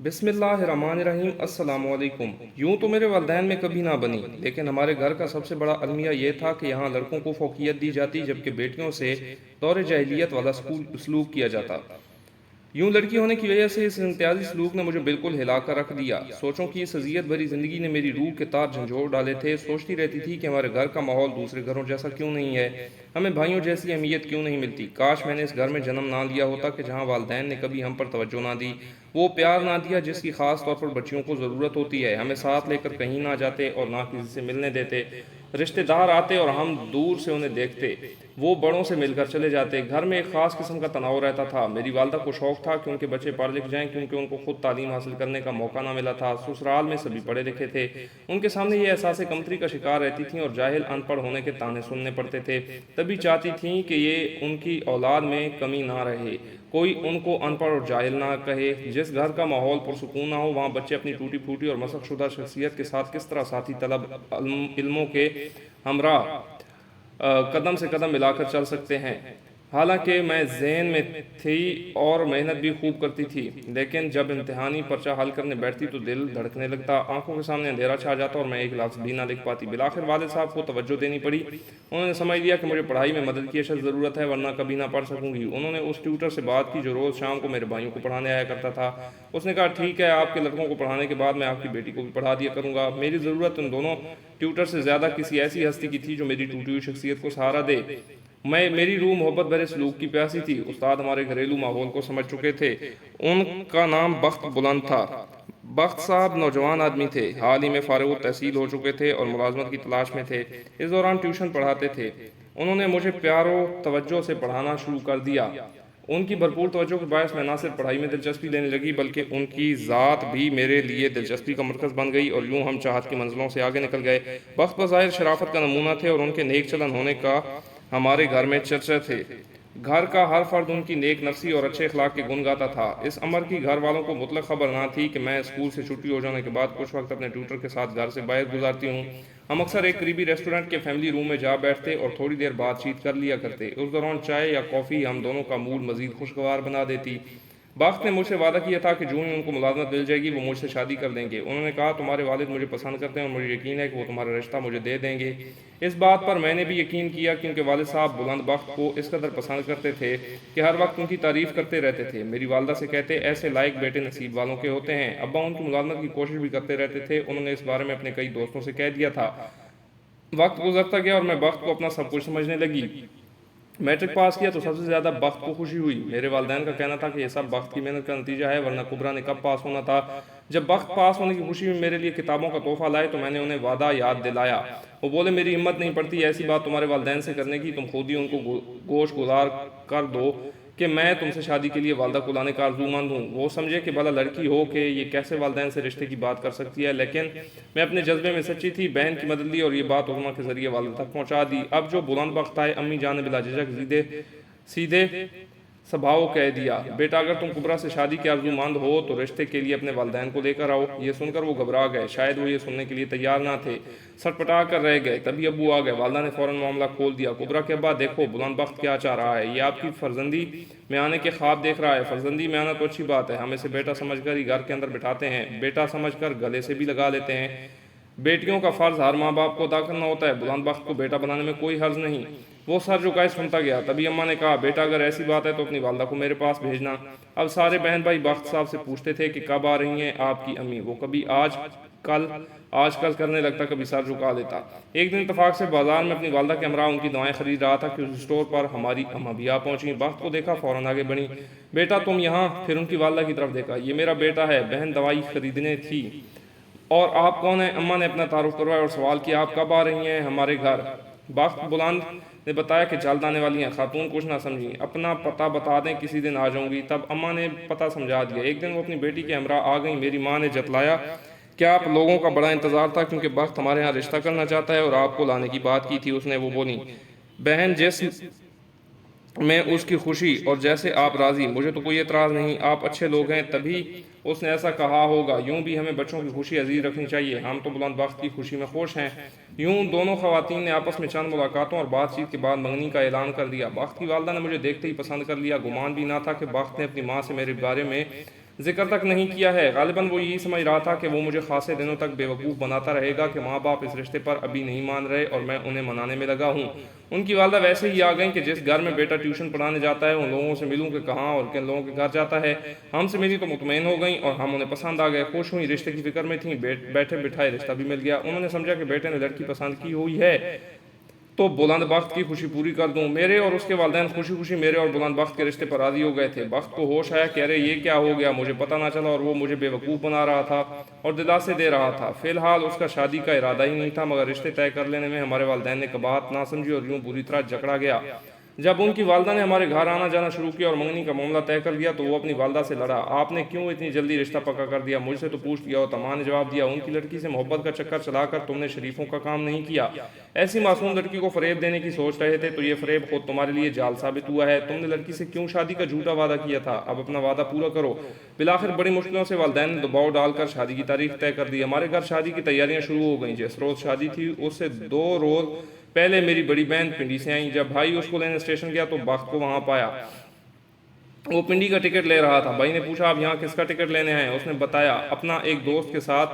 بسم اللہ الرحمن الرحیم۔ السلام علیکم۔ یوں تو میرے والدین میں کبھی نہ بنی، لیکن ہمارے گھر کا سب سے بڑا المیہ یہ تھا کہ یہاں لڑکوں کو فوقیت دی جاتی جبکہ بیٹیوں سے دور جاہلیت والا سلوک کیا جاتا۔ یوں لڑکی ہونے کی وجہ سے اس امتیازی سلوک نے مجھے بالکل ہلا کر رکھ دیا۔ سوچوں کی اس اذیت بھری زندگی نے میری روح کے تار جھنجھوڑ ڈالے تھے۔ سوچتی رہتی تھی کہ ہمارے گھر کا ماحول دوسرے گھروں جیسا کیوں نہیں ہے، ہمیں بھائیوں جیسی اہمیت کیوں نہیں ملتی۔ کاش میں نے اس گھر میں جنم نہ لیا ہوتا کہ جہاں والدین نے کبھی ہم پر توجہ نہ دی، وہ پیار نہ دیا جس کی خاص طور پر بچیوں کو ضرورت ہوتی ہے۔ ہمیں ساتھ لے کر کہیں نہ جاتے اور نہ کسی سے ملنے دیتے۔ رشتہ دار آتے اور ہم دور سے انہیں دیکھتے، وہ بڑوں سے مل کر چلے جاتے۔ گھر میں ایک خاص قسم کا تناؤ رہتا تھا۔ میری والدہ کو شوق تھا کہ ان کے بچے پڑھ لکھ جائیں کیونکہ ان کو خود تعلیم حاصل کرنے کا موقع نہ ملا تھا۔ سسرال میں سبھی پڑھے لکھے تھے، ان کے سامنے یہ احساس کمتری کا شکار رہتی تھیں اور جاہل ان پڑھ ہونے کے طعنے سننے پڑتے تھے۔ تبھی چاہتی تھیں کہ یہ ان کی اولاد میں کمی نہ رہے، کوئی ان کو ان پڑھ اور جاہل نہ کہے۔ جس گھر کا ماحول پرسکون نہ ہو، وہاں بچے اپنی ٹوٹی پھوٹی اور مسخ شدہ شخصیت کے ساتھ کس طرح ساتھی طلب علموں کے ہمراہ قدم سے قدم ملا کر چل سکتے ہیں۔ حالانکہ میں ذہن میں تھی اور محنت بھی خوب کرتی تھی، لیکن جب امتحانی پرچہ حل کرنے بیٹھتی تو دل دھڑکنے لگتا، آنکھوں کے سامنے اندھیرا چھا جاتا اور میں ایک لفظ بھی نہ لکھ پاتی۔ بالآخر والد صاحب کو توجہ دینی پڑی۔ انہوں نے سمجھ لیا کہ مجھے پڑھائی میں مدد کی اشد ضرورت ہے، ورنہ کبھی نہ پڑھ سکوں گی۔ انہوں نے اس ٹیوٹر سے بات کی جو روز شام کو میرے بھائیوں کو پڑھانے آیا کرتا تھا۔ اس نے کہا، ٹھیک ہے، آپ کے لڑکوں کو پڑھانے کے بعد میں آپ کی بیٹی کو بھی پڑھا دیا کروں گا۔ میری ضرورت ان دونوں ٹیوٹر سے زیادہ کسی ایسی ہستی کی تھی جو میری ٹوٹی ہوئی شخصیت کو سہارا دے۔ میری روح محبت بھرے سلوک کی پیاسی تھی۔ استاد ہمارے گھریلو ماحول کو سمجھ چکے تھے۔ ان کا نام بخت بلند تھا۔ بخت صاحب نوجوان آدمی تھے، حال ہی میں فارغ التحصیل ہو چکے تھے اور ملازمت کی تلاش میں تھے۔ اس دوران ٹیوشن پڑھاتے تھے۔ انہوں نے مجھے پیار و توجہ سے پڑھانا شروع کر دیا۔ ان کی بھرپور توجہ کے باعث میں نہ صرف پڑھائی میں دلچسپی لینے لگی بلکہ ان کی ذات بھی میرے لیے دلچسپی کا مرکز بن گئی اور یوں ہم چاہت کی منزلوں سے آگے نکل گئے۔ بخت بظاہر شرافت کا نمونہ تھے اور ان کے نیک چلن ہونے کا ہمارے گھر میں چرچے تھے۔ گھر کا ہر فرد ان کی نیک نفسی اور اچھے اخلاق کے گن گاتا تھا۔ اس امر کی گھر والوں کو مطلق خبر نہ تھی کہ میں اسکول سے چھٹی ہو جانے کے بعد کچھ وقت اپنے ٹیوٹر کے ساتھ گھر سے باہر گزارتی ہوں۔ ہم اکثر ایک قریبی ریسٹورنٹ کے فیملی روم میں جا بیٹھتے اور تھوڑی دیر بات چیت کر لیا کرتے۔ اس دوران چائے یا کافی ہم دونوں کا موڈ مزید خوشگوار بنا دیتی۔ بخت نے مجھ سے وعدہ کیا تھا کہ جو ہی ان کو ملازمت مل جائے گی وہ مجھ سے شادی کر دیں گے۔ انہوں نے کہا، تمہارے والد مجھے پسند کرتے ہیں اور مجھے یقین ہے کہ وہ تمہارا رشتہ مجھے دے دیں گے۔ اس بات پر میں نے بھی یقین کیا کیونکہ والد صاحب بلند بخت کو اس قدر پسند کرتے تھے کہ ہر وقت ان کی تعریف کرتے رہتے تھے۔ میری والدہ سے کہتے، ایسے لائق بیٹے نصیب والوں کے ہوتے ہیں۔ ابا ان کی ملازمت کی کوشش بھی کرتے رہتے تھے۔ انہوں نے اس بارے میں اپنے کئی دوستوں سے کہہ دیا تھا۔ وقت گزرتا گیا اور میں بخت کو اپنا سب کچھ سمجھنے لگی۔ میٹرک پاس کیا تو سب سے زیادہ بخت کو خوشی ہوئی۔ میرے والدین کا کہنا تھا کہ یہ سب بخت کی محنت کا نتیجہ ہے، ورنہ کبرا نے کب پاس ہونا تھا۔ جب بخت پاس ہونے کی خوشی میں میرے لیے کتابوں کا تحفہ لائے تو میں نے انہیں وعدہ یاد دلایا۔ وہ بولے، میری ہمت نہیں پڑتی ایسی بات تمہارے والدین سے کرنے کی، تم خود ہی ان کو گوش گزار کر دو کہ میں تم سے شادی کے لیے والدہ کو لانے کا آرزو مند ہوں۔ وہ سمجھے کہ بھلا لڑکی ہو کہ یہ کیسے والدین سے رشتے کی بات کر سکتی ہے، لیکن میں اپنے جذبے میں سچی تھی۔ بہن کی مدد لی اور یہ بات عظمیٰ کے ذریعے والدہ تک پہنچا دی۔ اب جو بلند بخت آئے، امی جان نے بلا جھجک سیدھے سبھاؤ کہہ دیا، بیٹا اگر تم کبرا سے شادی کے آرزو مند ہو تو رشتے کے لیے اپنے والدین کو لے کر آؤ۔ یہ سن کر وہ گھبرا گئے، شاید وہ یہ سننے کے لیے تیار نہ تھے، سٹپٹا کر رہ گئے۔ تبھی ابو آ گئے۔ والدہ نے فوراً معاملہ کھول دیا۔ کبرا کے ابا، دیکھو بلند بخت کیا چاہ رہا ہے، یہ آپ کی فرزندی میں آنے کے خواب دیکھ رہا ہے۔ فرزندی میں آنا تو اچھی بات ہے، ہم اسے بیٹا سمجھ کر ہی گھر کے اندر بٹھاتے ہیں، بیٹا سمجھ کر گلے سے بھی لگا لیتے ہیں۔ بیٹیوں کا فرض ہر ماں باپ کو ادا کرنا ہوتا ہے، بلند بخت کو بیٹا بنانے میں کوئی حرج نہیں۔ وہ سر جھکائے سنتا گیا۔ تبھی اماں نے کہا، بیٹا اگر ایسی بات ہے تو اپنی والدہ کو میرے پاس بھیجنا۔ اب سارے بہن بھائی بخت صاحب سے پوچھتے تھے کہ کب آ رہی ہیں آپ کی امی۔ وہ کبھی آج کل کرنے لگتا، کبھی سر جھکا لیتا۔ ایک دن اتفاق سے بازار میں اپنی والدہ کے ہمراہ ان کی دوائیں خرید رہا تھا کہ اس اسٹور پر ہماری اماں بھی آ پہنچی۔ بخت کو دیکھا، فوراً آگے بڑھی، بیٹا تم یہاں؟ پھر ان کی والدہ کی طرف دیکھا، یہ میرا بیٹا ہے، بہن دوائی خریدنے تھی۔ اور آپ کون ہیں؟ اماں نے اپنا تعارف کروایا اور سوال کیا، آپ کب آ رہی ہیں ہمارے گھر؟ بخت بلند نے بتایا کہ جلد آنے والی ہیں۔ خاتون کچھ نہ سمجھی، اپنا پتہ بتا دیں، کسی دن آ جاؤں گی۔ تب اماں نے پتہ سمجھا دیا۔ ایک دن وہ اپنی بیٹی کے ہمراہ آ گئیں۔ میری ماں نے جتلایا کہ آپ لوگوں کا بڑا انتظار تھا کیونکہ بخت ہمارے ہاں رشتہ کرنا چاہتا ہے اور آپ کو لانے کی بات کی تھی اس نے۔ وہ بولی، بہن جس میں اس کی خوشی اور جیسے آپ راضی، مجھے تو کوئی اعتراض نہیں، آپ اچھے لوگ ہیں تبھی اس نے ایسا کہا ہوگا۔ یوں بھی ہمیں بچوں کی خوشی عزیز رکھنی چاہیے، ہم تو بلند بخت کی خوشی میں خوش ہیں۔ یوں دونوں خواتین نے آپس میں چند ملاقاتوں اور بات چیت کے بعد منگنی کا اعلان کر دیا۔ بخت کی والدہ نے مجھے دیکھتے ہی پسند کر لیا۔ گمان بھی نہ تھا کہ بخت نے اپنی ماں سے میرے بارے میں ذکر تک نہیں کیا ہے۔ غالباً وہ یہی سمجھ رہا تھا کہ وہ مجھے خاصے دنوں تک بیوقوف بناتا رہے گا کہ ماں باپ اس رشتے پر ابھی نہیں مان رہے اور میں انہیں منانے میں لگا ہوں۔ ان کی والدہ ویسے ہی آ گئیں کہ جس گھر میں بیٹا ٹیوشن پڑھانے جاتا ہے ان لوگوں سے ملوں کہ کہاں اور کن لوگوں کے گھر جاتا ہے۔ ہم سے ملی تو مطمئن ہو گئیں اور ہم انہیں پسند آ گئے، خوش ہوئی، رشتے کی فکر میں تھیں۔ بیٹھے بٹھائے رشتہ بھی مل گیا۔ انہوں نے سمجھا کہ بیٹے نے لڑکی پسند کی ہوئی ہے تو بلند بخت کی خوشی پوری کر دوں۔ میرے اور اس کے والدین خوشی خوشی میرے اور بلند بخت کے رشتے پر راضی ہو گئے تھے۔ بخت کو ہوش آیا کہ ارے یہ کیا ہو گیا، مجھے پتہ نہ چلا اور وہ مجھے بے وقوف بنا رہا تھا اور دلاسے دے رہا تھا۔ فی الحال اس کا شادی کا ارادہ ہی نہیں تھا، مگر رشتے طے کر لینے میں ہمارے والدین نے کبات نہ سمجھی اور یوں بری طرح جکڑا گیا۔ جب ان کی والدہ نے ہمارے گھر آنا جانا شروع کیا اور منگنی کا معاملہ طے کر لیا تو وہ اپنی والدہ سے لڑا، آپ نے کیوں اتنی جلدی رشتہ پکا کر دیا، مجھ سے تو پوچھ لیا ہوتا۔ ماں نے جواب دیا، ان کی لڑکی سے محبت کا چکر چلا کر تم نے شریفوں کا کام نہیں کیا۔ ایسی معصوم لڑکی کو فریب دینے کی سوچ رہے تھے تو یہ فریب خود تمہارے لیے جال ثابت ہوا ہے۔ تم نے لڑکی سے کیوں شادی کا جھوٹا وعدہ کیا تھا، اب اپنا وعدہ پورا کرو۔ بالآخر بڑی مشکلوں سے والدین نے دباؤ ڈال کر شادی کی تاریخ طے کر دی۔ ہمارے گھر شادی کی تیاریاں شروع ہو گئیں۔ جس روز شادی تھی اس سے 2 روز پہلے میری بڑی بہن پنڈی سے آئیں۔ جب بھائی اس کو لینے اسٹیشن گیا تو بخت کو وہاں پایا، وہ پنڈی کا ٹکٹ لے رہا تھا۔ بھائی نے پوچھا آپ یہاں کس کا ٹکٹ لینے آئے ہیں؟ اس نے بتایا اپنا ایک دوست کے ساتھ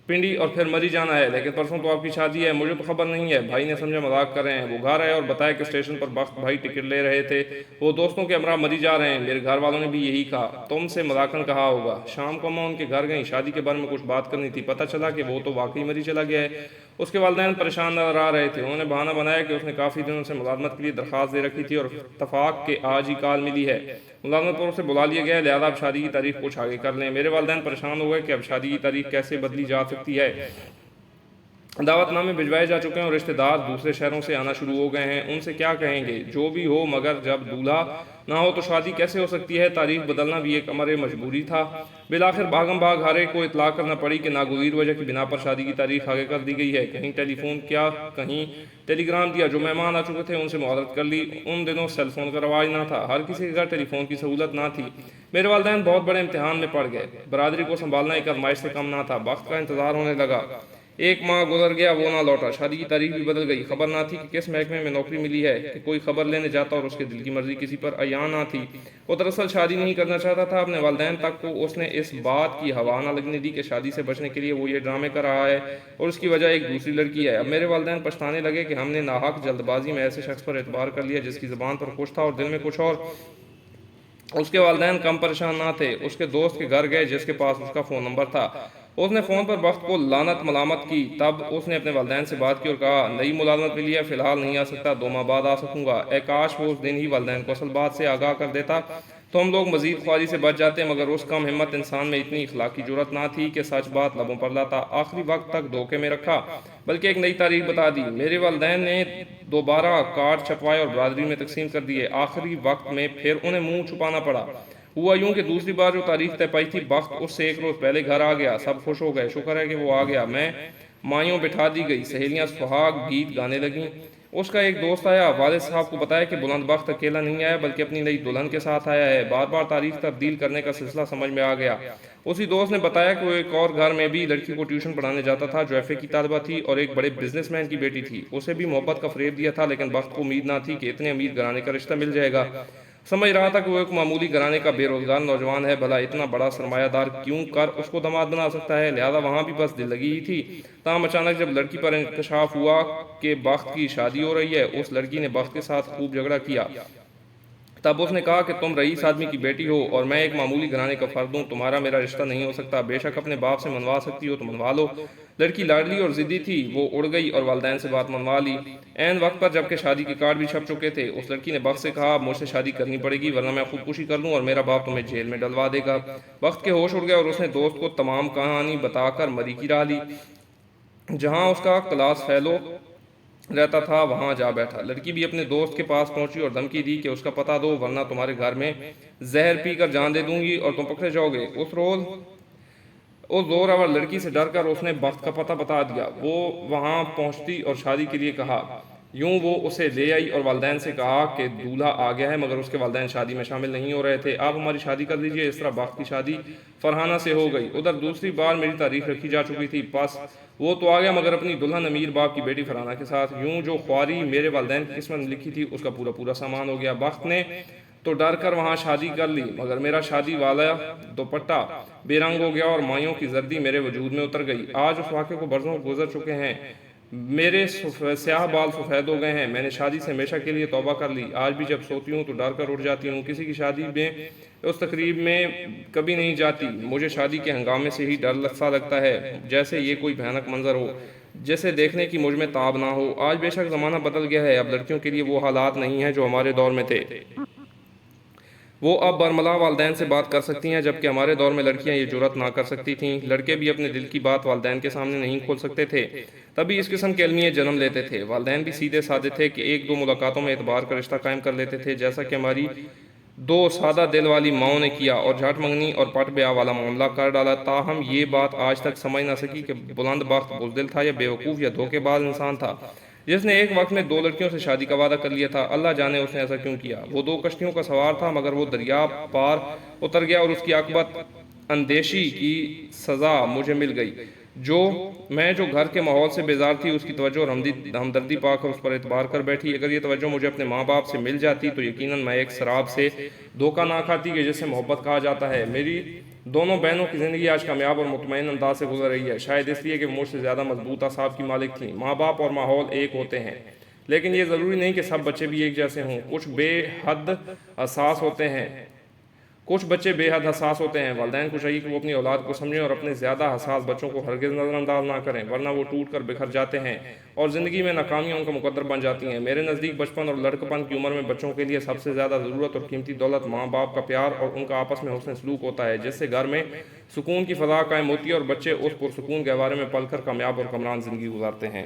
پنڈی اور پھر مری جانا ہے، لیکن پرسوں تو آپ کی شادی ہے، مجھے تو خبر نہیں ہے۔ بھائی نے سمجھا مذاق کر رہے ہیں۔ وہ گھر آئے اور بتایا کہ اسٹیشن پر بخت بھائی ٹکٹ لے رہے تھے، وہ دوستوں کے ہمراہ مری جا رہے ہیں۔ میرے گھر والوں نے بھی یہی کہا، تم سے مذاقاً کہا ہوگا۔ شام کو میں ان کے گھر گئیں، شادی کے بارے میں کچھ بات کرنی تھی، پتہ چلا کہ وہ تو واقعی مری چلا گیا ہے۔ اس کے والدین پریشان نظر آ رہے تھے۔ انہوں نے بہانہ بنایا کہ اس نے کافی دنوں سے ملازمت کے لیے درخواست دے رکھی تھی اور اتفاق کہ آج ہی کال ملی ہے، ملازمت پر اسے بلا لیا گیا ہے، لہذا اب شادی کی تاریخ کچھ آگے کر لیں۔ میرے والدین پریشان ہو گئے کہ اب شادی کی تاریخ کیسے بدلی جا سکتی ہے۔ دعوت نامے بھجوائے جا چکے ہیں اور رشتہ دار دوسرے شہروں سے آنا شروع ہو گئے ہیں، ان سے کیا کہیں گے؟ جو بھی ہو، مگر جب دولہا نہ ہو تو شادی کیسے ہو سکتی ہے؟ تاریخ بدلنا بھی ایک امر مجبوری تھا۔ بالآخر بھاگم بھاگ ہر ایک کو اطلاع کرنا پڑی کہ ناگزیر وجہ کی بنا پر شادی کی تاریخ آگے کر دی گئی ہے۔ کہیں ٹیلی فون کیا، کہیں ٹیلی گرام دیا، جو مہمان آ چکے تھے ان سے معذرت کر لی۔ ان دنوں سیل فون کا رواج نہ تھا، ہر کسی کے گھر ٹیلی فون کی سہولت نہ تھی۔ میرے والدین بہت بڑے امتحان میں پڑ گئے، برادری کو سنبھالنا ایک آزمائش سے کم نہ تھا۔ وقت کا انتظار ہونے لگا، 1 ماہ گزر گیا، وہ نہ لوٹا، شادی کی تاریخ بھی بدل گئی، خبر نہ تھی کہ کس محکمے میں نوکری ملی ہے کہ کوئی خبر لینے جاتا اور اس کے دل کی مرضی کسی پر عیاں نہ تھی۔ وہ دراصل شادی نہیں کرنا چاہتا تھا، اپنے والدین تک کو اس نے اس بات کی ہوا نہ لگنے دی کہ شادی سے بچنے کے لیے وہ یہ ڈرامے کر رہا ہے اور اس کی وجہ ایک دوسری لڑکی ہے۔ اب میرے والدین پچھتانے لگے کہ ہم نے ناحق جلد بازی میں ایسے شخص پر اعتبار کر لیا جس کی زبان پر کچھ تھا اور دل میں کچھ اور۔ اس کے والدین کم پریشان نہ تھے، اس کے دوست کے گھر گئے جس کے پاس اس کا فون نمبر تھا، اس نے فون پر بخت کو لعنت ملامت کی۔ تب اس نے اپنے والدین سے بات کی اور کہا نئی ملازمت ملی ہے، فی الحال نہیں آ سکتا، 2 ماہ بعد آ سکوں گا۔ اے کاش وہ اس دن ہی والدین کو اصل بات سے آگاہ کر دیتا تو ہم لوگ مزید خواری سے بچ جاتے، مگر اس کم ہمت انسان میں اتنی اخلاقی جرأت نہ تھی کہ سچ بات لبوں پر لاتا۔ آخری وقت تک دھوکے میں رکھا، بلکہ ایک نئی تاریخ بتا دی۔ میرے والدین نے دوبارہ کارڈ چھپوائے اور برادری میں تقسیم کر دیے۔ آخری وقت میں پھر انہیں منہ چھپانا پڑا۔ ہوا یوں کہ دوسری بار جو تاریخ طے پائی تھی، بخت اس سے 1 روز پہلے گھر آ گیا۔ سب خوش ہو گئے، شکر ہے کہ وہ آ گیا۔ میں مائیوں بٹھا دی گئی، سہیلیاں سہاگ گیت گانے لگیں۔ اس کا ایک دوست آیا، والد صاحب کو بتایا کہ بلند بخت اکیلا نہیں آیا بلکہ اپنی نئی دلہن کے ساتھ آیا ہے۔ بار بار تاریخ تبدیل کرنے کا سلسلہ سمجھ میں آ گیا۔ اسی دوست نے بتایا کہ وہ ایک اور گھر میں بھی لڑکی کو ٹیوشن پڑھانے جاتا تھا جو FA کی طالبہ تھی اور ایک بڑے بزنس مین کی بیٹی تھی۔ اسے بھی محبت کا فریب دیا تھا، لیکن بخت کو امید نہ تھی کہ اتنے امیر گھرانے کا رشتہ مل جائے گا۔ سمجھ رہا تھا کہ وہ ایک معمولی گھرانے کا بے روزگار نوجوان ہے، بھلا اتنا بڑا سرمایہ دار کیوں کر اس کو داماد بنا سکتا ہے، لہذا وہاں بھی بس دل لگی ہی تھی۔ تاہم اچانک جب لڑکی پر انکشاف ہوا کہ بخت کی شادی ہو رہی ہے، اس لڑکی نے بخت کے ساتھ خوب جھگڑا کیا۔ تب اس نے کہا کہ تم رئیس آدمی کی بیٹی ہو اور میں ایک معمولی گھرانے کا فرد ہوں، تمہارا میرا رشتہ نہیں ہو سکتا، بے شک اپنے باپ سے منوا سکتی ہو تو منوا لو۔ لڑکی لاڈلی اور ضدی تھی، وہ اڑ گئی اور والدین سے بات منوا لی۔ عین وقت پر جبکہ شادی کے کارڈ بھی چھپ چکے تھے، اس لڑکی نے بخت سے کہا اب مجھ سے شادی کرنی پڑے گی ورنہ میں خودکشی کر لوں اور میرا باپ تمہیں جیل میں ڈلوا دے گا۔ بخت کے ہوش اڑ گئے اور اس نے دوست کو تمام کہانی بتا کر مری کی راہ لی۔ جہاں اس کا کلاس فیلو رہتا تھا وہاں جا بیٹھا۔ لڑکی بھی اپنے دوست کے پاس پہنچی اور دھمکی دی کہ اس کا پتہ دو ورنہ تمہارے گھر میں زہر پی کر جان دے دوں گی اور تم پکڑے جاؤ گے۔ اس زور آور لڑکی سے ڈر کر اس نے بخت کا پتہ بتا دیا۔ وہ وہاں پہنچتی اور شادی کے لیے کہا۔ یوں وہ اسے لے آئی اور والدین سے کہا کہ دولہا آ گیا ہے، مگر اس کے والدین شادی میں شامل نہیں ہو رہے تھے، آپ ہماری شادی کر دیجئے۔ اس طرح بخت کی شادی فرحانہ سے ہو گئی۔ ادھر دوسری بار میری تاریخ رکھی جا چکی تھی، پس وہ تو آ گیا مگر اپنی دلہن امیر باپ کی بیٹی فرحانہ کے ساتھ۔ یوں جو خواری میرے والدین کی قسمت میں لکھی تھی اس کا پورا سامان ہو گیا۔ بخت نے تو ڈر کر وہاں شادی کر لی، مگر میرا شادی والا دوپٹہ بے رنگ ہو گیا اور مائیوں کی زردی میرے وجود میں اتر گئی۔ آج اس واقعے کو برسوں گزر چکے ہیں، میرے سیاہ بال سفید ہو گئے ہیں، میں نے شادی سے ہمیشہ کے لیے توبہ کر لی۔ آج بھی جب سوتی ہوں تو ڈر کر اٹھ جاتی ہوں، کسی کی شادی میں اس تقریب میں کبھی نہیں جاتی۔ مجھے شادی کے ہنگامے سے ہی ڈر سا لگتا ہے، جیسے یہ کوئی بھیانک منظر ہو جیسے دیکھنے کی مجھ میں تاب نہ ہو۔ آج بے شک زمانہ بدل گیا ہے، اب لڑکیوں کے لیے وہ حالات نہیں ہیں جو ہمارے دور میں تھے۔ وہ اب برملا والدین سے بات کر سکتی ہیں، جبکہ ہمارے دور میں لڑکیاں یہ جرات نہ کر سکتی تھیں۔ لڑکے بھی اپنے دل کی بات والدین کے سامنے نہیں کھول سکتے تھے، تبھی اس قسم کے المیے جنم لیتے تھے۔ والدین بھی سیدھے سادے تھے کہ ایک دو ملاقاتوں میں اعتبار کا رشتہ قائم کر لیتے تھے، جیسا کہ ہماری دو سادہ دل والی ماؤں نے کیا اور جھٹ منگنی اور پٹ بیاہ والا معاملہ کر ڈالا۔ تاہم یہ بات آج تک سمجھ نہ سکی کہ بلند بخت بزدل تھا یا بیوقوف یا دھوکے باز انسان تھا جس نے ایک وقت میں دو لڑکیوں سے شادی کا وعدہ کر لیا تھا۔ اللہ جانے اس نے ایسا کیوں کیا۔ وہ دو کشتیوں کا سوار تھا، مگر وہ دریا پار اتر گیا اور اس کی عاقبت اندیشی کی سزا مجھے مل گئی۔ میں جو گھر کے ماحول سے بیزار تھی، اس کی توجہ اور ہمدردی پا کر اس پر اعتبار کر بیٹھی۔ اگر یہ توجہ مجھے اپنے ماں باپ سے مل جاتی تو یقیناً میں ایک سراب سے دھوکہ نہ کھاتی کہ جسے محبت کہا جاتا ہے۔ میری دونوں بہنوں کی زندگی آج کامیاب اور مطمئن انداز سے گزر رہی ہے، شاید اس لیے کہ وہ مجھ سے زیادہ مضبوط اعصاب کی مالک تھیں۔ ماں باپ اور ماحول ایک ہوتے ہیں، لیکن یہ ضروری نہیں کہ سب بچے بھی ایک جیسے ہوں۔ کچھ بچے بے حد حساس ہوتے ہیں۔ والدین کو چاہیے کہ وہ اپنی اولاد کو سمجھیں اور اپنے زیادہ حساس بچوں کو ہرگز نظر انداز نہ کریں، ورنہ وہ ٹوٹ کر بکھر جاتے ہیں اور زندگی میں ناکامیاں ان کا مقدر بن جاتی ہیں۔ میرے نزدیک بچپن اور لڑکپن کی عمر میں بچوں کے لیے سب سے زیادہ ضرورت اور قیمتی دولت ماں باپ کا پیار اور ان کا آپس میں حسن سلوک ہوتا ہے، جس سے گھر میں سکون کی فضا قائم ہوتی ہے اور بچے اس پرسکون گہوارے میں پل کر کامیاب اور کامران زندگی گزارتے ہیں۔